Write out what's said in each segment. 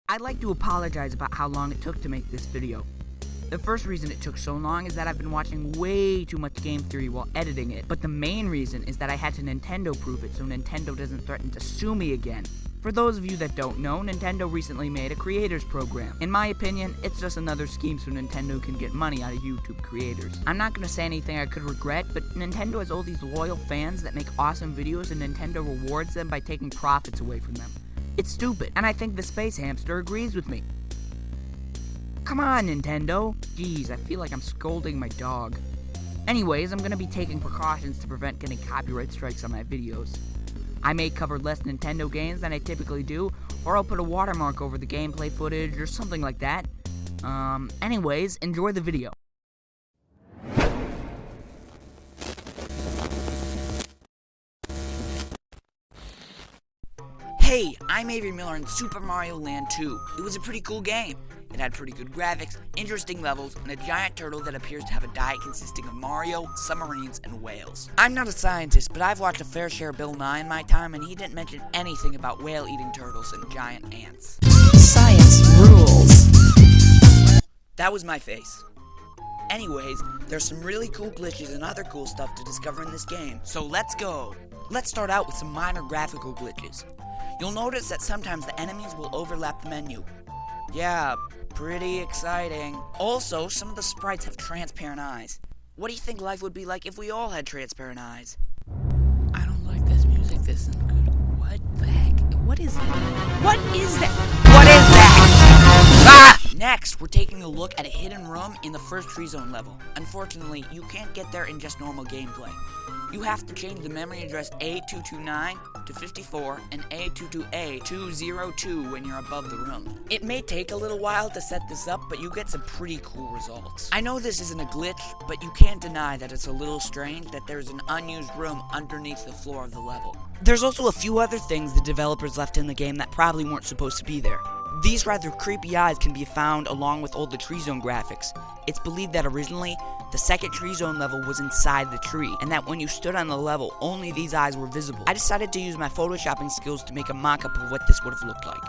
I'd like to apologize about how long it took to make this video. The first reason it took so long is that I've been watching way too much game theory while editing it, but the main reason is that I had to Nintendo proof it so Nintendo doesn't threaten to sue me again. For those of you that don't know, Nintendo recently made a creators program. In my opinion, it's just another scheme so Nintendo can get money out of YouTube creators. I'm not gonna say anything I could regret, but Nintendo has all these loyal fans that make awesome videos and Nintendo rewards them by taking profits away from them. It's stupid, and I think the Space Hamster agrees with me. Come on, Nintendo. Jeez, I feel like I'm scolding my dog. Anyways, I'm gonna be taking precautions to prevent getting copyright strikes on my videos. I may cover less Nintendo games than I typically do, or I'll put a watermark over the gameplay footage or something like that. Anyways, enjoy the video. Hey, I'm Avery Miller in Super Mario Land 2. It was a pretty cool game. It had pretty good graphics, interesting levels, and a giant turtle that appears to have a diet consisting of Mario, submarines, and whales. I'm not a scientist, but I've watched a fair share of Bill Nye in my time, and he didn't mention anything about whale-eating turtles and giant ants. Science rules. That was my face. Anyways, there's some really cool glitches and other cool stuff to discover in this game, so let's go! Let's start out with some minor graphical glitches. You'll notice that sometimes the enemies will overlap the menu. Yeah, pretty exciting. Also, some of the sprites have transparent eyes. What do you think life would be like if we all had transparent eyes? I don't like this music, this isn't good. What the heck? What is that? What is that? What is that? Ah! Next, we're taking a look at a hidden room in the first tree zone level. Unfortunately, you can't get there in just normal gameplay. You have to change the memory address A229 to 54 and A22A202 when you're above the room. It may take a little while to set this up, but you get some pretty cool results. I know this isn't a glitch, but you can't deny that it's a little strange that there's an unused room underneath the floor of the level. There's also a few other things the developers left in the game that probably weren't supposed to be there. These rather creepy eyes can be found along with all the tree zone graphics. It's believed that originally, the second tree zone level was inside the tree, and that when you stood on the level, only these eyes were visible. I decided to use my photoshopping skills to make a mock-up of what this would have looked like.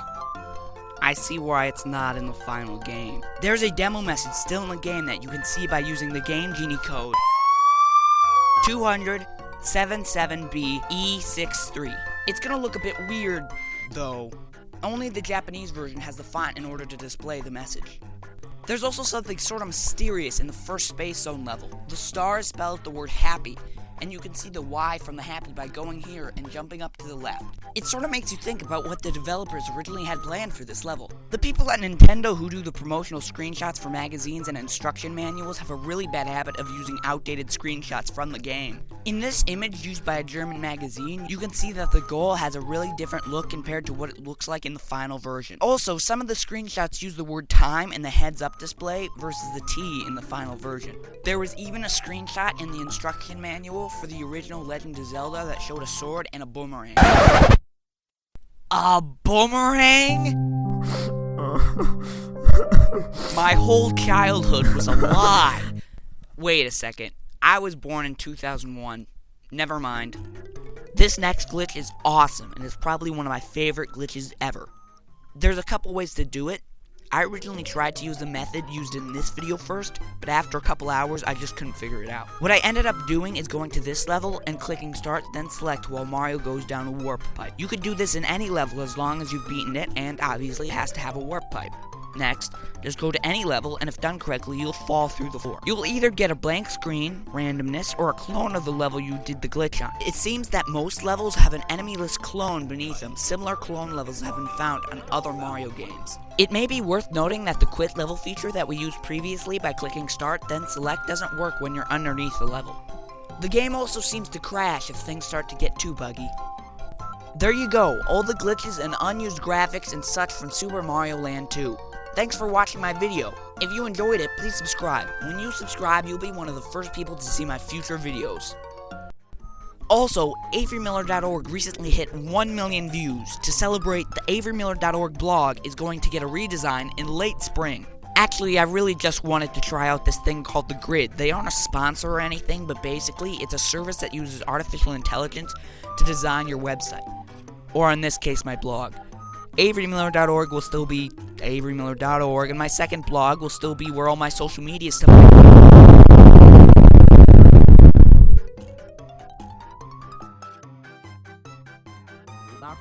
I see why it's not in the final game. There's a demo message still in the game that you can see by using the Game Genie code 20077BE63. It's gonna look a bit weird, though. Only the Japanese version has the font in order to display the message. There's also something sort of mysterious in the first Space Zone level. The stars spell out the word happy, and you can see the Y from the happy by going here and jumping up to the left. It sort of makes you think about what the developers originally had planned for this level. The people at Nintendo who do the promotional screenshots for magazines and instruction manuals have a really bad habit of using outdated screenshots from the game. In this image used by a German magazine, you can see that the goal has a really different look compared to what it looks like in the final version. Also, some of the screenshots use the word time in the heads-up display versus the T in the final version. There was even a screenshot in the instruction manual for the original Legend of Zelda that showed a sword and a boomerang. A boomerang? My whole childhood was a lie. Wait a second. I was born in 2001. Never mind. This next glitch is awesome and is probably one of my favorite glitches ever. There's a couple ways to do it. I originally tried to use the method used in this video first, but after a couple hours I just couldn't figure it out. What I ended up doing is going to this level and clicking start, then select while Mario goes down a warp pipe. You could do this in any level as long as you've beaten it, and obviously it has to have a warp pipe. Next, just go to any level, and if done correctly, you'll fall through the floor. You'll either get a blank screen, randomness, or a clone of the level you did the glitch on. It seems that most levels have an enemy-less clone beneath them. Similar clone levels have been found on other Mario games. It may be worth noting that the quit level feature that we used previously by clicking start, then select doesn't work when you're underneath the level. The game also seems to crash if things start to get too buggy. There you go, all the glitches and unused graphics and such from Super Mario Land 2. Thanks for watching my video. If you enjoyed it, please subscribe. When you subscribe, you'll be one of the first people to see my future videos. Also, AveryMiller.org recently hit 1 million views. To celebrate, the AveryMiller.org blog is going to get a redesign in late spring. Actually, I really just wanted to try out this thing called The Grid. They aren't a sponsor or anything, but basically, it's a service that uses artificial intelligence to design your website. Or in this case, my blog. AveryMiller.org will still be AveryMiller.org, and my second blog will still be where all my social media stuff. Lock.